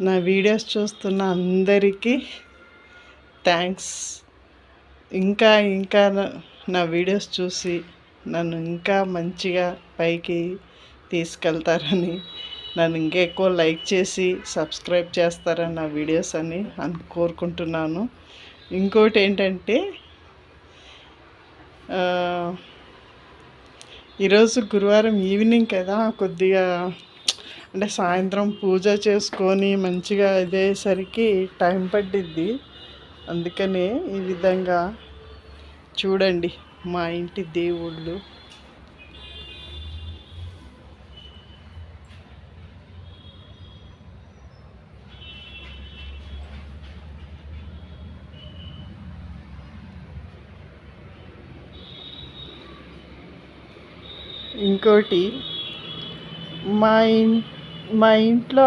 నా వీడియోస్ చూస్తున్న అందరికీ థ్యాంక్స్. ఇంకా ఇంకా నా వీడియోస్ చూసి నన్ను ఇంకా మంచిగా పైకి తీసుకెళ్తారని, నన్ను ఇంకా ఎక్కువ లైక్ చేసి సబ్స్క్రైబ్ చేస్తారని నా వీడియోస్ అని కోరుకుంటున్నాను. ఇంకోటి ఏంటంటే, ఈరోజు గురువారం ఈవినింగ్ కదా, కొద్దిగా అంటే సాయంత్రం పూజ చేసుకొని మంచిగా అయ్యేసరికి టైం పట్టిద్ది. అందుకనే ఈ విధంగా చూడండి మా ఇంటి దేవుళ్ళు. ఇంకోటి మా ఇంట్లో